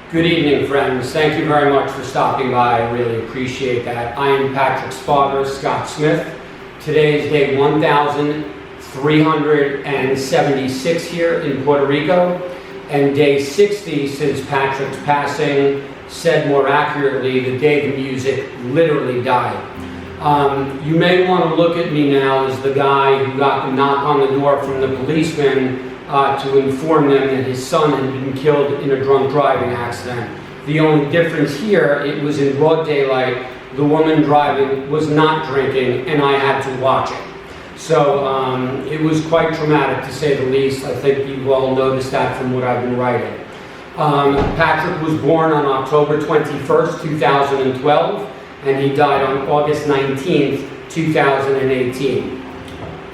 Good evening, friends. Thank you very much for stopping by. I really appreciate that. I am Patrick's father, Scott Smith. Today is day 1,376 here in Puerto Rico, and day 60 since Patrick's passing, said more accurately, the day the music literally died. You may want to look at me now as the guy who got the knock on the door from the policeman to inform them that his son had been killed in a drunk driving accident. The only difference here, it was in broad daylight, the woman driving was not drinking, and I had to watch it. So it was quite traumatic, to say the least. I think you've all noticed that from what I've been writing. Patrick was born on October 21st, 2012, and he died on August 19th, 2018.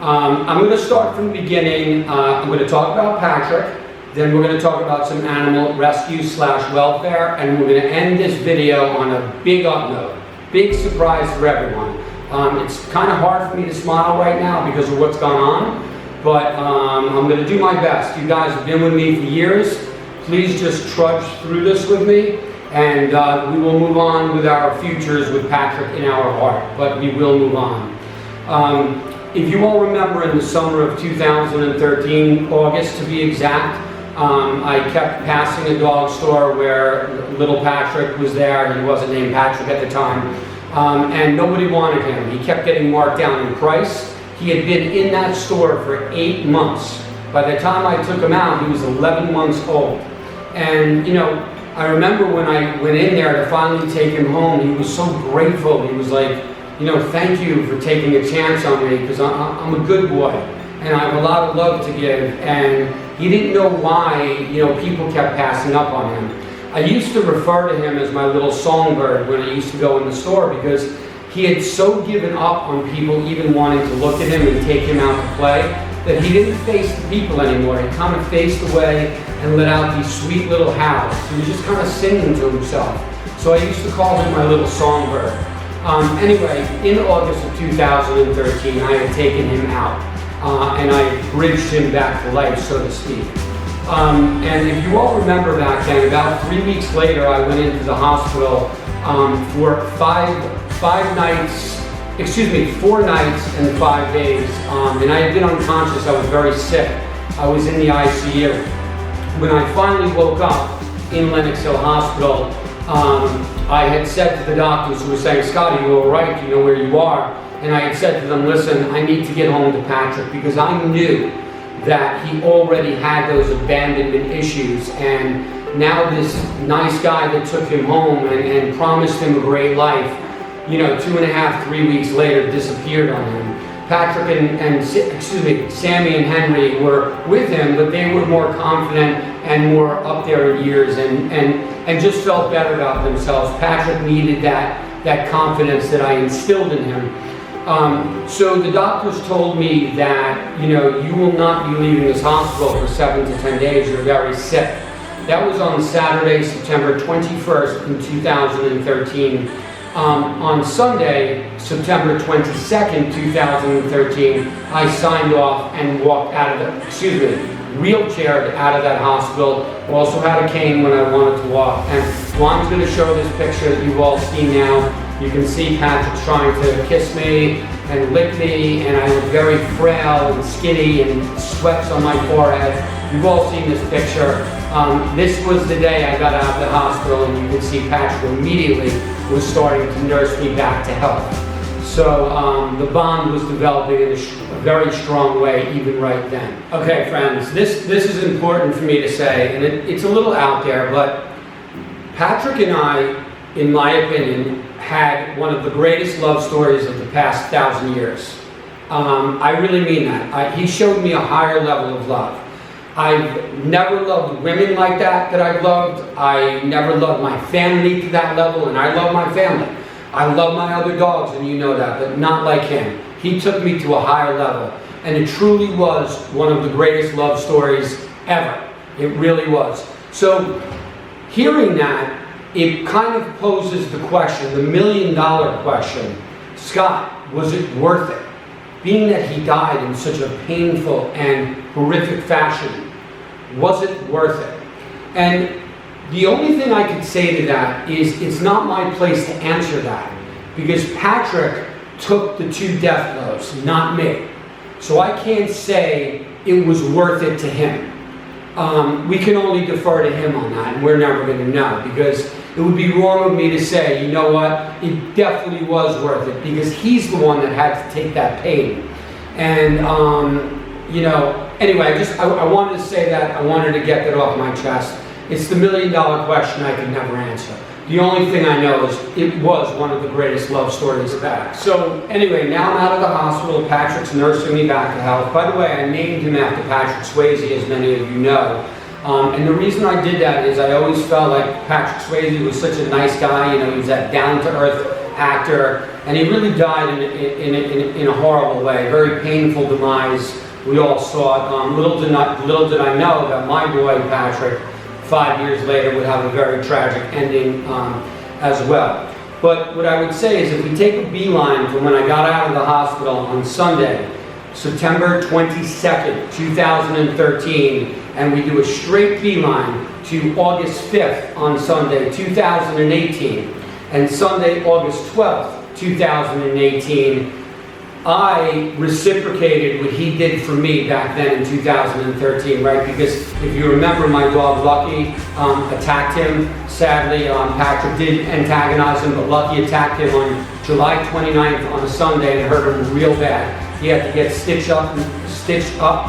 I'm going to start from the beginning. I'm going to talk about Patrick, then we're going to talk about some animal rescue / welfare, and we're going to end this video on a big up note. Big surprise for everyone. It's kind of hard for me to smile right now because of what's gone on, but I'm going to do my best. You guys have been with me for years. Please just trudge through this with me, and we will move on with our futures with Patrick in our heart, but we will move on. If you all remember, in the summer of 2013, August to be exact, I kept passing a dog store where little Patrick was there. He wasn't named Patrick at the time, and nobody wanted him. He kept getting marked down in price. He had been in that store for 8 months. By the time I took him out, he was 11 months old. And, you know, I remember when I went in there to finally take him home, he was so grateful. He was like, you know, thank you for taking a chance on me, because I'm a good boy and I have a lot of love to give. And he didn't know why, you know, people kept passing up on him. I used to refer to him as my little songbird when I used to go in the store, because he had so given up on people even wanting to look at him and take him out to play that he didn't face the people anymore. He kind of faced away and let out these sweet little howls. He was just kind of singing to himself. So I used to call him my little songbird. Anyway, in August of 2013, I had taken him out, and I bridged him back to life, so to speak. And if you all remember back then, about 3 weeks later, I went into the hospital for 4 nights and 5 days. And I had been unconscious. I was very sick. I was in the ICU. When I finally woke up in Lenox Hill Hospital, I had said to the doctors who were saying, "Scott, are you all right? Do you know where you are?" And I had said to them, "Listen, I need to get home to Patrick," because I knew that he already had those abandonment issues. And now this nice guy that took him home and promised him a great life, you know, 2.5, 3 weeks later, disappeared on him. Patrick and Sammy and Henry were with him, but they were more confident and more up there in years and just felt better about themselves. Patrick needed that confidence that I instilled in him. So the doctors told me that, you know, you will not be leaving this hospital for 7 to 10 days. You're very sick. That was on Saturday, September 21st in 2013. On Sunday, September 22nd, 2013, I signed off and walked out of wheelchaired out of that hospital. Also had a cane when I wanted to walk. And Juan's going to show this picture that you've all seen now. You can see Patrick's trying to kiss me and lick me, and I look very frail and skinny and sweats on my forehead. You've all seen this picture. This was the day I got out of the hospital, and you can see Patrick immediately was starting to nurse me back to health. So the bond was developing in a very strong way even right then. Okay, friends, this is important for me to say, and it's a little out there, but Patrick and I, in my opinion, had one of the greatest love stories of the past 1,000 years. I really mean that. He showed me a higher level of love. I've never loved women like that I've loved. I never loved my family to that level, and I love my family. I love my other dogs, and you know that, but not like him. He took me to a higher level, and it truly was one of the greatest love stories ever. It really was. So, hearing that, it kind of poses the question, the million-dollar question: Scott, was it worth it? Being that he died in such a painful and horrific fashion, was it worth it? And The only thing I could say to that is it's not my place to answer that, because Patrick took the 2 death blows, not me. So I can't say it was worth it to him. We can only defer to him on that, and we're never going to know, because it would be wrong of me to say, you know what, it definitely was worth it, because he's the one that had to take that pain. And, you know, anyway, I wanted to say that. I wanted to get that off my chest. It's the $1 million question I could never answer. The only thing I know is it was one of the greatest love stories ever. So anyway, now I'm out of the hospital. Patrick's nursing me back to health. By the way, I named him after Patrick Swayze, as many of you know. And the reason I did that is I always felt like Patrick Swayze was such a nice guy. You know, he was that down-to-earth actor, and he really died in a horrible way, very painful demise. We all saw it. Little did I know that my boy Patrick, 5 years later, would have a very tragic ending as well. But what I would say is, if we take a beeline from when I got out of the hospital on Sunday, September 22nd, 2013, and we do a straight beeline to August 5th on Sunday, 2018, and Sunday, August 12th, 2018, I reciprocated what he did for me back then in 2013, right? Because if you remember, my dog Lucky attacked him. Sadly, Patrick did antagonize him, but Lucky attacked him on July 29th on a Sunday and hurt him real bad. He had to get stitched up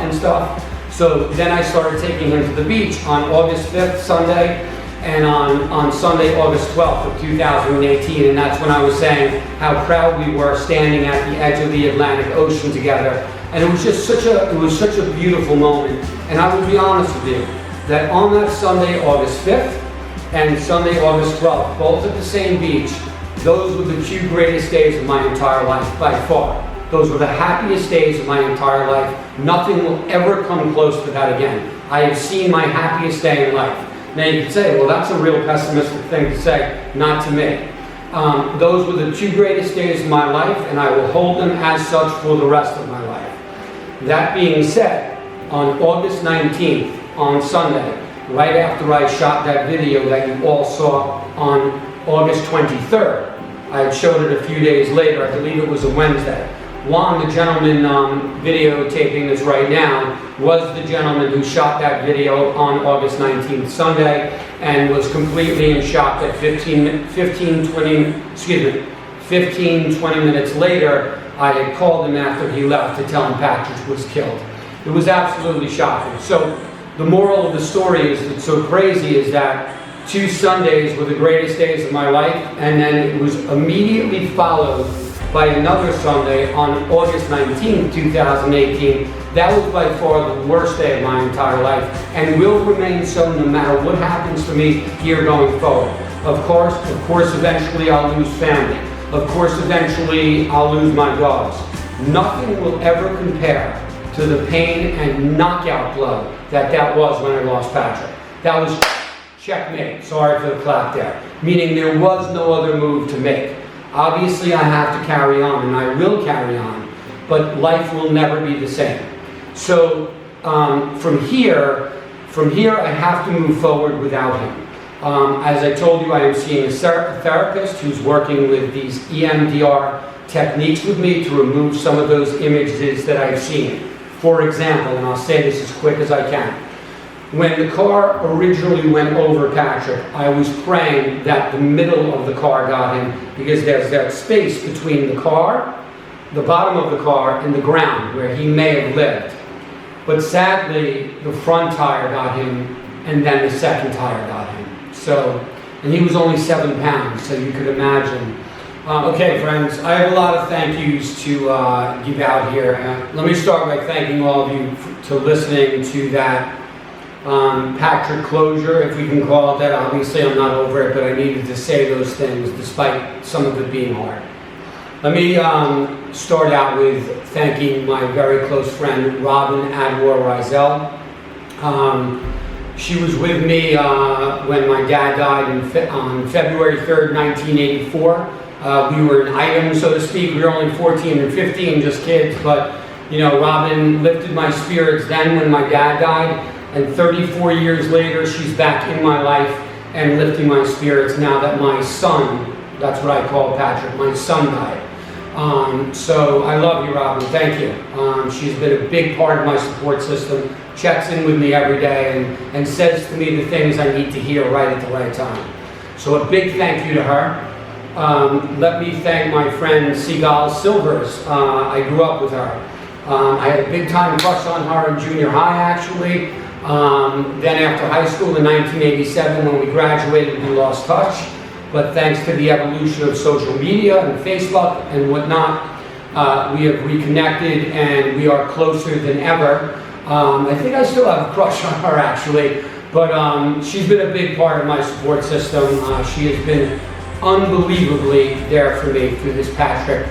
and stuff. So then I started taking him to the beach on August 5th, Sunday, and on Sunday, August 12th of 2018, and that's when I was saying how proud we were standing at the edge of the Atlantic Ocean together. And it was just such a beautiful moment. And I will be honest with you, that on that Sunday, August 5th, and Sunday, August 12th, both at the same beach, those were the 2 greatest days of my entire life, by far. Those were the happiest days of my entire life. Nothing will ever come close to that again. I have seen my happiest day in life. Now you could say, well, that's a real pessimistic thing to say. Not to me. Those were the 2 greatest days of my life, and I will hold them as such for the rest of my life. That being said, on August 19th, on Sunday, right after I shot that video that you all saw on August 23rd, I had showed it a few days later. I believe it was a Wednesday. Juan, the gentleman videotaping this right now, was the gentleman who shot that video on August 19th, Sunday, and was completely in shock that 15, 20 minutes later, I had called him after he left to tell him Patrick was killed. It was absolutely shocking. So the moral of the story is that's so crazy is that 2 Sundays were the greatest days of my life, and then it was immediately followed by another Sunday on August 19th, 2018. That was by far the worst day of my entire life, and will remain so no matter what happens to me here going forward. Of course, eventually I'll lose family. Of course, eventually I'll lose my dogs. Nothing will ever compare to the pain and knockout blow that was when I lost Patrick. That was checkmate. Sorry for the clap there. Meaning there was no other move to make. Obviously, I have to carry on, and I will carry on, but life will never be the same. So from here, I have to move forward without him. As I told you, I am seeing a therapist who's working with these EMDR techniques with me to remove some of those images that I've seen. For example, and I'll say this as quick as I can, when the car originally went over Patrick, I was praying that the middle of the car got him, because there's that space between the car, the bottom of the car, and the ground where he may have lived. But sadly, the front tire got him, and then the second tire got him. So, and he was only 7 pounds, so you could imagine. Okay, friends, I have a lot of thank yous to give out here. Let me start by thanking all of you for listening to that Patrick closure, if we can call it that. Obviously, I'm not over it, but I needed to say those things despite some of it being hard. Let me start out with thanking my very close friend, Robin Adwar Rizel. She was with me when my dad died on February 3rd, 1984. We were an item, so to speak. We were only 14 and 15, just kids, but you know, Robin lifted my spirits then when my dad died. And 34 years later, she's back in my life, and lifting my spirits now that my son, that's what I call Patrick, my son died. So I love you, Robin. Thank you. She's been a big part of my support system, checks in with me every day and says to me the things I need to hear right at the right time. So a big thank you to her. Let me thank my friend Seagal Silvers. I grew up with her. I had a big time crush on her in junior high, actually. Then after high school in 1987, when we graduated, we lost touch. But thanks to the evolution of social media and Facebook and whatnot, we have reconnected and we are closer than ever. I think I still have a crush on her, actually, but she's been a big part of my support system. She has been unbelievably there for me through this Patrick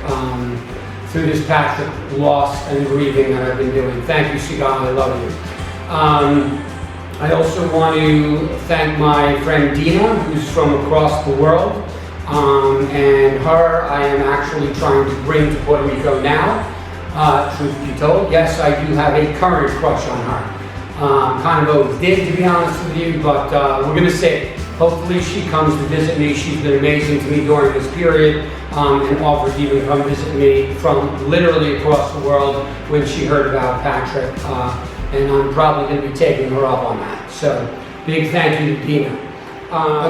loss and grieving that I've been doing. Thank you, Seagal. I love you. I also want to thank my friend Dina, who's from across the world, and her I am actually trying to bring to Puerto Rico now, truth be told. Yes, I do have a current crush on her. Kind of always did, to be honest with you, but we're going to see. Hopefully she comes to visit me. She's been amazing to me during this period, and offered to even come visit me from literally across the world when she heard about Patrick. And I'm probably going to be taking her up on that. So, big thank you to Dina.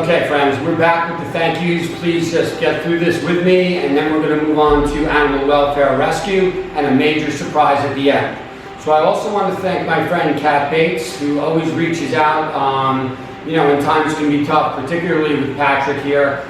Okay, friends, we're back with the thank yous. Please just get through this with me, and then we're going to move on to animal welfare rescue and a major surprise at the end. So I also want to thank my friend Kat Bates, who always reaches out, when times can be tough, particularly with Patrick here.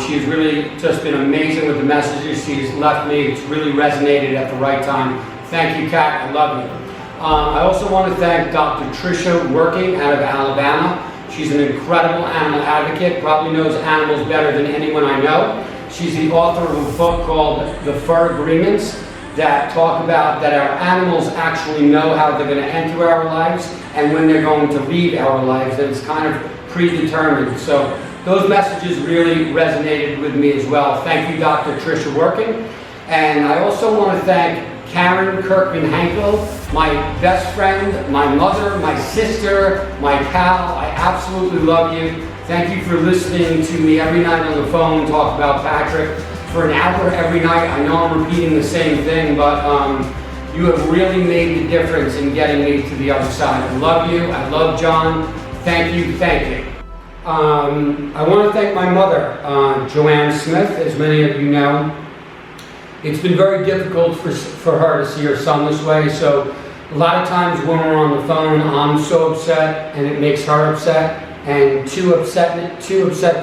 She's really just been amazing with the messages she's left me. It's really resonated at the right time. Thank you, Kat. I love you. I also want to thank Dr. Tricia Working out of Alabama. She's an incredible animal advocate, probably knows animals better than anyone I know. She's the author of a book called The Fur Agreements that talk about that our animals actually know how they're going to enter our lives and when they're going to leave our lives, and it's kind of predetermined. So those messages really resonated with me as well. Thank you, Dr. Tricia Working. And I also want to thank Karen Kirkman-Hankel, my best friend, my mother, my sister, my pal. I absolutely love you. Thank you for listening to me every night on the phone talk about Patrick for an hour every night. I know I'm repeating the same thing, but you have really made the difference in getting me to the other side. I love you. I love John. Thank you. Thank you. I want to thank my mother, Joanne Smith, as many of you know. It's been very difficult for her to see her son this way, so a lot of times when we're on the phone, I'm so upset and it makes her upset, and two upset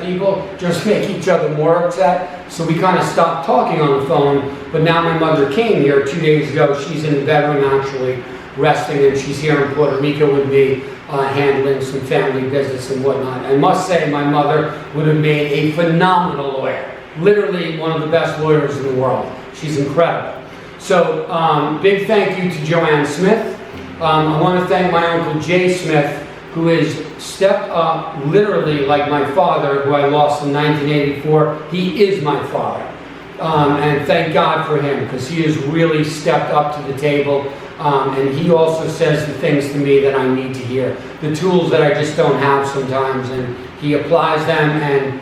people just make each other more upset, so we kind of stopped talking on the phone. But now my mother came here 2 days ago. She's in the bedroom actually resting, and she's here in Puerto Rico with me, handling some family business and whatnot. I must say my mother would have made a phenomenal lawyer. Literally one of the best lawyers in the world. She's incredible. So, big thank you to Joanne Smith. I want to thank my Uncle Jay Smith, who has stepped up literally like my father, who I lost in 1984. He is my father. And thank God for him, because he has really stepped up to the table. And he also says the things to me that I need to hear. The tools that I just don't have sometimes. And he applies them and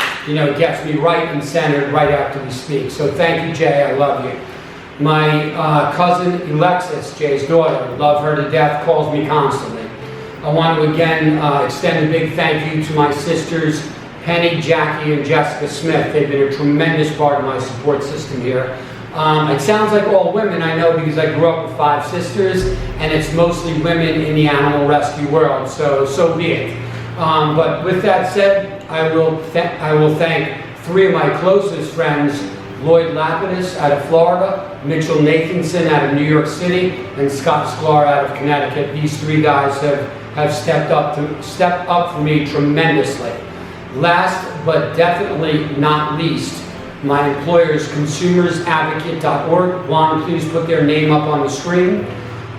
gets me right and centered right after we speak. So thank you, Jay. I love you. My cousin Alexis, Jay's daughter, love her to death, calls me constantly. I want to again extend a big thank you to my sisters, Penny, Jackie, and Jessica Smith. They've been a tremendous part of my support system here. It sounds like all women, I know, because I grew up with 5 sisters, and it's mostly women in the animal rescue world, so be it. But with that said, I will thank 3 of my closest friends, Lloyd Lapidus out of Florida, Mitchell Nathanson out of New York City, and Scott Sklar out of Connecticut. These 3 guys have stepped up for me tremendously. Last but definitely not least, my employers, consumersadvocate.org. Juan, please put their name up on the screen.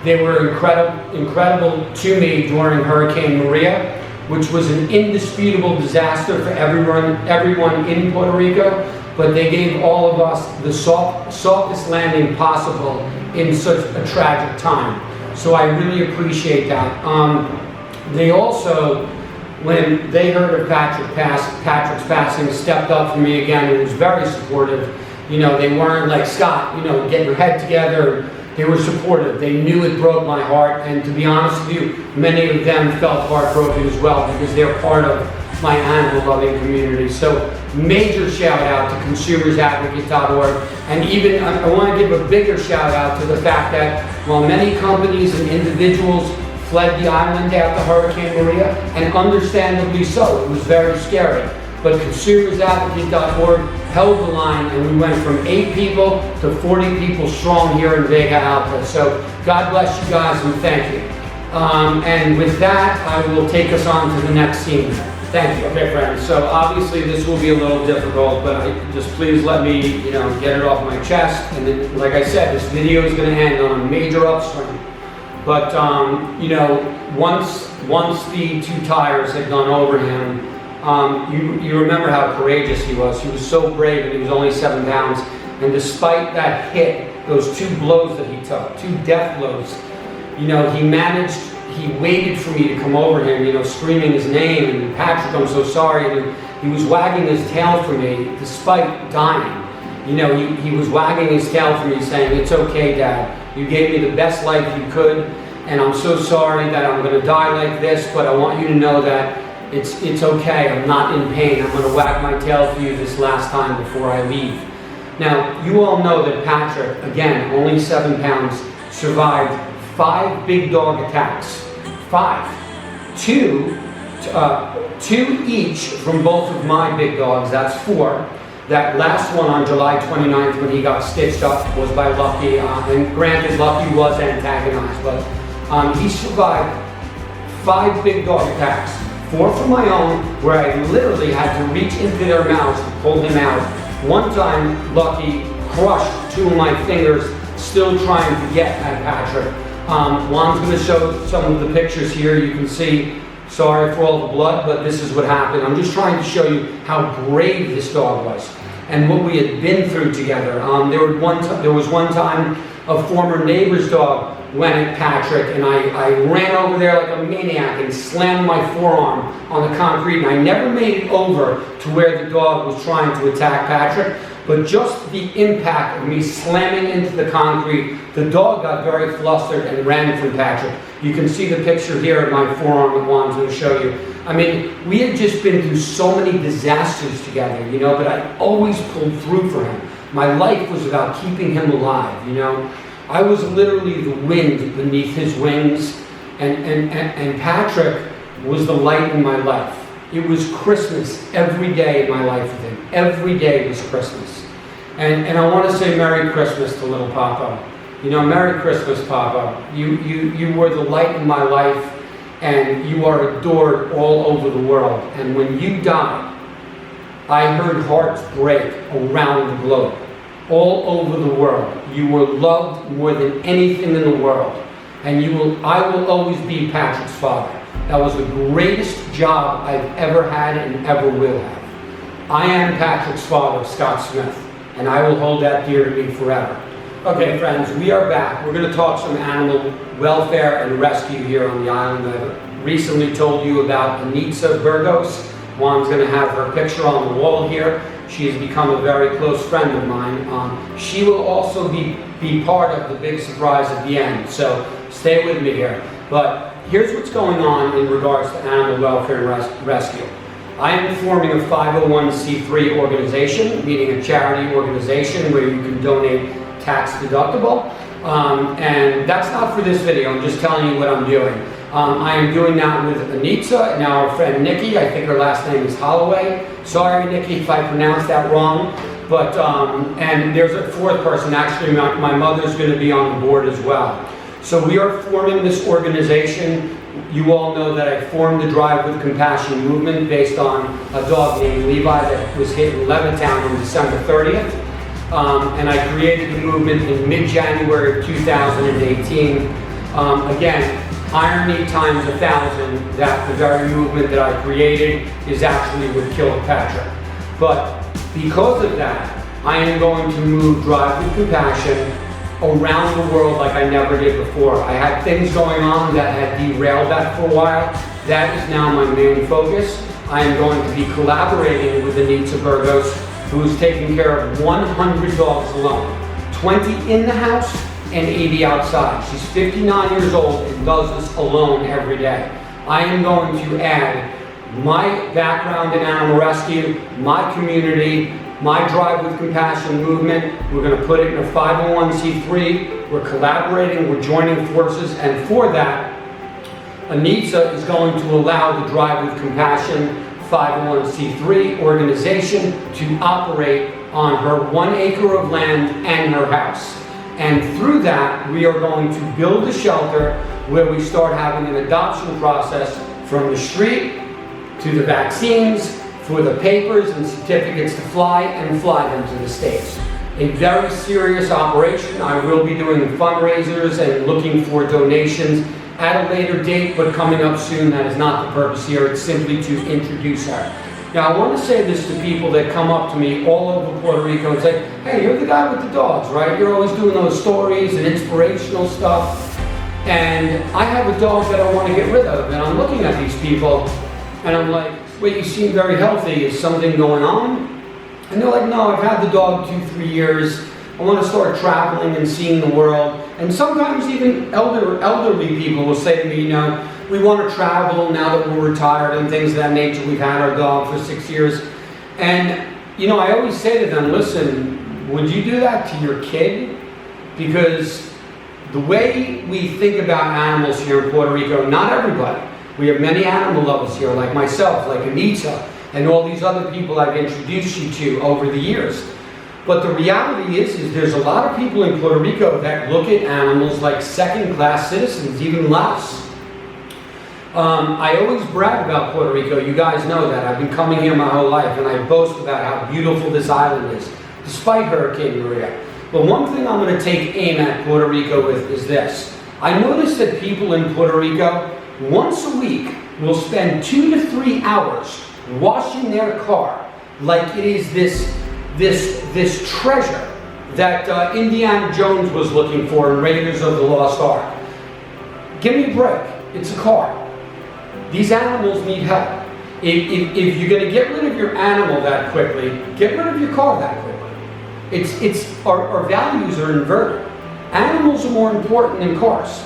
They were incredible to me during Hurricane Maria, which was an indisputable disaster for everyone in Puerto Rico, but they gave all of us the softest landing possible in such a tragic time. So I really appreciate that. They also when they heard of Patrick's passing, stepped up for me again and was very supportive. You know, they weren't like, Scott, you know, get your head together. They were supportive. They knew it broke my heart, and to be honest with you, many of them felt heartbroken as well because they're part of my animal-loving community. So major shout out to consumersadvocate.org, and even I want to give a bigger shout out to the fact that while many companies and individuals fled the island after Hurricane Maria, and understandably so, it was very scary, but consumersadvocate.org held the line, and we went from 8 people to 40 people strong here in Vega Alta. So God bless you guys, and thank you. And with that, I will take us on to the next scene. Thank you. Okay, friends, so obviously this will be a little difficult, but just please let me, you know, get it off my chest. And then, like I said, this video is going to end on a major upswing. But, you know, once the 2 tires had gone over him, you remember how courageous he was. He was so brave, and he was only 7 pounds. And despite that hit, those 2 blows that he took, 2 death blows, you know, he waited for me to come over him, you know, screaming his name, and Patrick, I'm so sorry. And he was wagging his tail for me despite dying. You know, he was wagging his tail for me saying, it's okay, Dad. You gave me the best life you could, and I'm so sorry that I'm going to die like this, but I want you to know that it's okay. I'm not in pain. I'm going to wag my tail for you this last time before I leave. Now, you all know that Patrick, again, only 7 pounds, survived 5 big dog attacks. 5. 2 each from both of my big dogs. That's 4. That last one on July 29th when he got stitched up was by Lucky. And granted, Lucky was antagonized, but he survived 5 big dog attacks. 4 from my own, where I literally had to reach into their mouths to pull him out. One time, Lucky crushed 2 of my fingers, still trying to get at Patrick. Juan's going to show some of the pictures here. You can see, sorry for all the blood, but this is what happened. I'm just trying to show you how brave this dog was and what we had been through together. There was one time a former neighbor's dog went at Patrick, and I ran over there like a maniac and slammed my forearm on the concrete, and I never made it over to where the dog was trying to attack Patrick, but just the impact of me slamming into the concrete, the dog got very flustered and ran from Patrick. You can see the picture here of my forearm that Juan's going to show you. I mean, we had just been through so many disasters together, you know, but I always pulled through for him. My life was about keeping him alive, you know. I was literally the wind beneath his wings, and Patrick was the light in my life. It was Christmas every day in my life with him. Every day was Christmas. And I want to say Merry Christmas to little Papa. You know, Merry Christmas, Papa. You were the light in my life, and you are adored all over the world. And when you died, I heard hearts break around the globe. All over the world. You were loved more than anything in the world. And I will always be Patrick's father. That was the greatest job I've ever had and ever will have. I am Patrick's father, Scott Smith, and I will hold that dear to me forever. Okay, friends, we are back. We're going to talk some animal welfare and rescue here on the island. I recently told you about Anitza Burgos. Juan's going to have her picture on the wall here. She has become a very close friend of mine. She will also be part of the big surprise at the end, so stay with me here. But here's what's going on in regards to animal welfare and rescue. I am forming a 501c3 organization, meaning a charity organization where you can donate tax deductible. And that's not for this video, I'm just telling you what I'm doing. I am doing that with Anitza and our friend Nikki. I think her last name is Holloway. Sorry, Nikki, if I pronounced that wrong. But, and there's a 4th person. Actually, my mother's going to be on the board as well. So we are forming this organization. You all know that I formed the Drive with Compassion movement based on a dog named Levi that was hit in Levittown on December 30th. And I created the movement in mid-January of 2018. Again, irony times 1,000 that the very movement that I created is actually what killed Patrick. But because of that, I am going to move Drive with Compassion around the world like I never did before. I had things going on that had derailed that for a while, That is now my main focus. I am going to be collaborating with Anita Burgos, who's taking care of 100 dogs alone. 20 in the house and 80 outside. She's 59 years old and does this alone every day. I am going to add my background in animal rescue, my community, my Drive with Compassion movement. We're going to put it in a 501c3. We're collaborating, we're joining forces, and for that, Anita is going to allow the Drive with Compassion 501c3 organization to operate on her 1 acre of land and her house. And through that, we are going to build a shelter where we start having an adoption process from the street to the vaccines, for the papers and certificates to fly and fly them to the States. A very serious operation. I will be doing fundraisers and looking for donations at a later date, but coming up soon. That is not the purpose here. It's simply to introduce her. Now, I want to say this to people that come up to me all over Puerto Rico and say, hey, you're the guy with the dogs, right? You're always doing those stories and inspirational stuff. And I have a dog that I want to get rid of. And I'm looking at these people and I'm like, wait, you seem very healthy. Is something going on? And they're like, no, I've had the dog 2-3 years. I want to start traveling and seeing the world. And sometimes even elderly people will say to me, you know, we want to travel now that we're retired and things of that nature. We've had our dog for 6 years. And, you know, I always say to them, listen, would you do that to your kid? Because the way we think about animals here in Puerto Rico, not everybody. We have many animal lovers here, like myself, like Anita, and all these other people I've introduced you to over the years. But the reality is there's a lot of people in Puerto Rico that look at animals like second-class citizens, even less. I always brag about Puerto Rico. You guys know that. I've been coming here my whole life, and I boast about how beautiful this island is, despite Hurricane Maria. But one thing I'm going to take aim at Puerto Rico with is this. I noticed that people in Puerto Rico, once a week, will spend 2 to 3 hours washing their car like it is this treasure that Indiana Jones was looking for in Raiders of the Lost Ark. Give me a break. It's a car. These animals need help. If you're going to get rid of your animal that quickly, get rid of your car that quickly. Our values are inverted. Animals are more important than cars.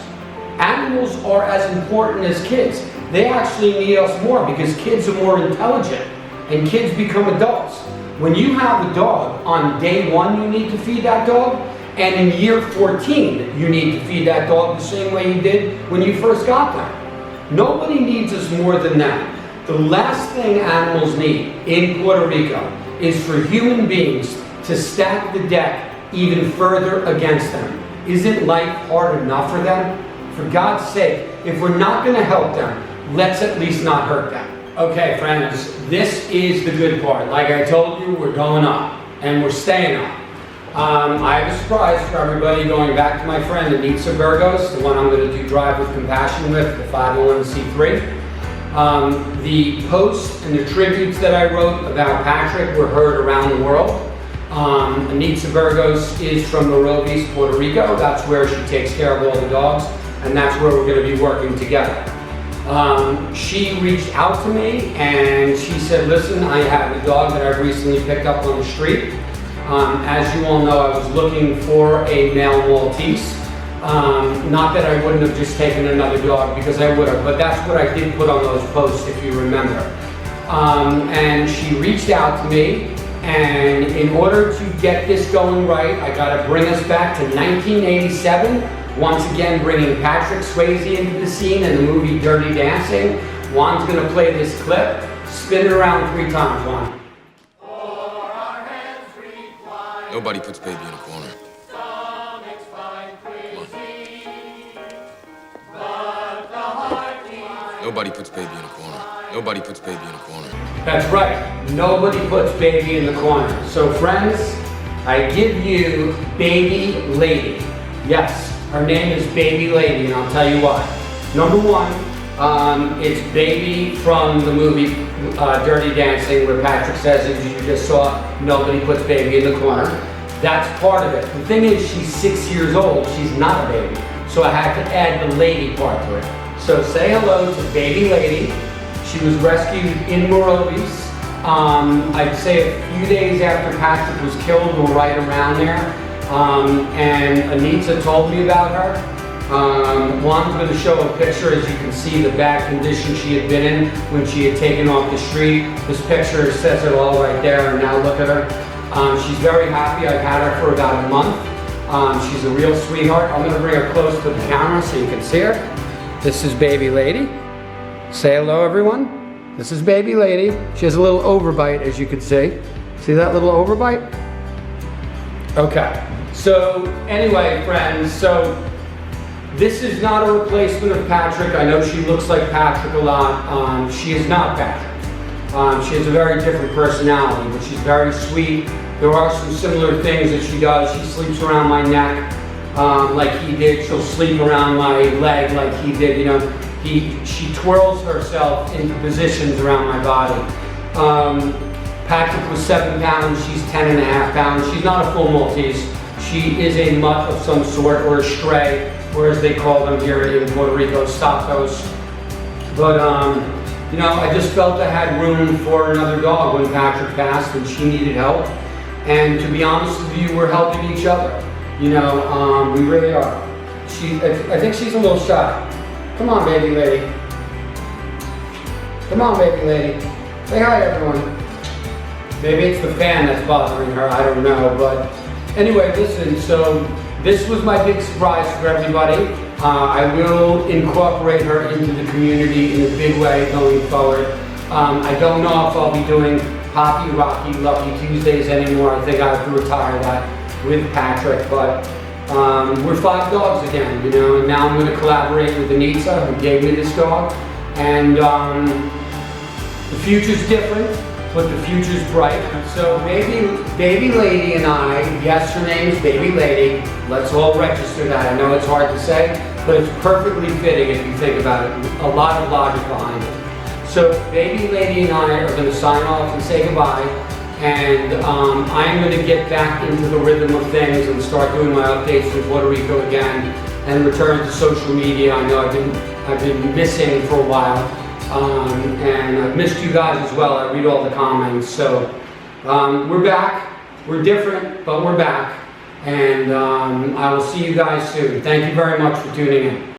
Animals are as important as kids. They actually need us more because kids are more intelligent and kids become adults. When you have a dog, on day 1 you need to feed that dog, and in year 14 you need to feed that dog the same way you did when you first got them. Nobody needs us more than that. The last thing animals need in Puerto Rico is for human beings to stack the deck even further against them. Isn't life hard enough for them? For God's sake, if we're not going to help them, let's at least not hurt them. Okay, friends, this is the good part. Like I told you, we're going up, and we're staying up. I have a surprise for everybody, going back to my friend Anita Burgos, the one I'm going to do Drive with Compassion with, the 501c3. The posts and the tributes that I wrote about Patrick were heard around the world. Anita Burgos is from Morovis, Puerto Rico. That's where she takes care of all the dogs, and that's where we're going to be working together. She reached out to me and she said, listen, I have a dog that I've recently picked up on the street. As you all know, I was looking for a male Maltese. Not that I wouldn't have just taken another dog, because I would have, but that's what I did put on those posts, if you remember. And she reached out to me, and in order to get this going right, I got to bring us back to 1987. Once again, bringing Patrick Swayze into the scene in the movie Dirty Dancing. Juan's going to play this clip. Spin it around 3 times, Juan. Nobody puts baby in a corner. Nobody puts baby in a corner. Nobody puts baby in a corner. That's right. Nobody puts baby in the corner. So friends, I give you Baby Lady. Yes, her name is Baby Lady, and I'll tell you why. Number 1, it's Baby from the movie Dirty Dancing, where Patrick says, as you just saw, nobody puts baby in the corner. That's part of it. The thing is, she's 6 years old. She's not a baby. So I had to add the lady part to it. So say hello to baby lady. She was rescued in Morovis. I'd say a few days after Patrick was killed, or right around there. And Anita told me about her. Juan's going to show a picture. As you can see, the bad condition she had been in when she had taken off the street. This picture says it all right there, and now look at her. She's very happy. I've had her for about a month. She's a real sweetheart. I'm going to bring her close to the camera so you can see her. This is baby lady. Say hello, everyone. This is baby lady. She has a little overbite, as you can see. See that little overbite? Okay. So anyway, friends, so this is not a replacement of Patrick. I know she looks like Patrick a lot. She is not Patrick. She has a very different personality, but she's very sweet. There are some similar things that she does. She sleeps around my neck like he did. She'll sleep around my leg like he did. You know, she twirls herself into positions around my body. Patrick was 7 pounds. She's 10.5 pounds. She's not a full Maltese. She is a mutt of some sort, or a stray, or as they call them here in Puerto Rico, stocos. But, you know, I just felt I had room for another dog when Patrick passed, and she needed help. And to be honest with you, we're helping each other. You know, we really are. I think she's a little shy. Come on, baby lady. Come on, baby lady. Say hi, everyone. Maybe it's the fan that's bothering her, I don't know. But anyway, listen, so this was my big surprise for everybody. I will incorporate her into the community in a big way going forward. I don't know if I'll be doing Poppy, Rocky, Lucky Tuesdays anymore. I think I have to retire that with Patrick, but we're 5 dogs again, you know, and now I'm going to collaborate with Anita, who gave me this dog. And the future's different, but the future's bright. So baby lady and I, yes, her name's baby lady. Let's all register that. I know it's hard to say, but it's perfectly fitting if you think about it. A lot of logic behind it. So baby lady and I are going to sign off and say goodbye. And I'm going to get back into the rhythm of things and start doing my updates in Puerto Rico again and return to social media. I know I've been missing for a while. And I've missed you guys as well. I read all the comments. So we're back. We're different, but we're back. And I will see you guys soon. Thank you very much for tuning in.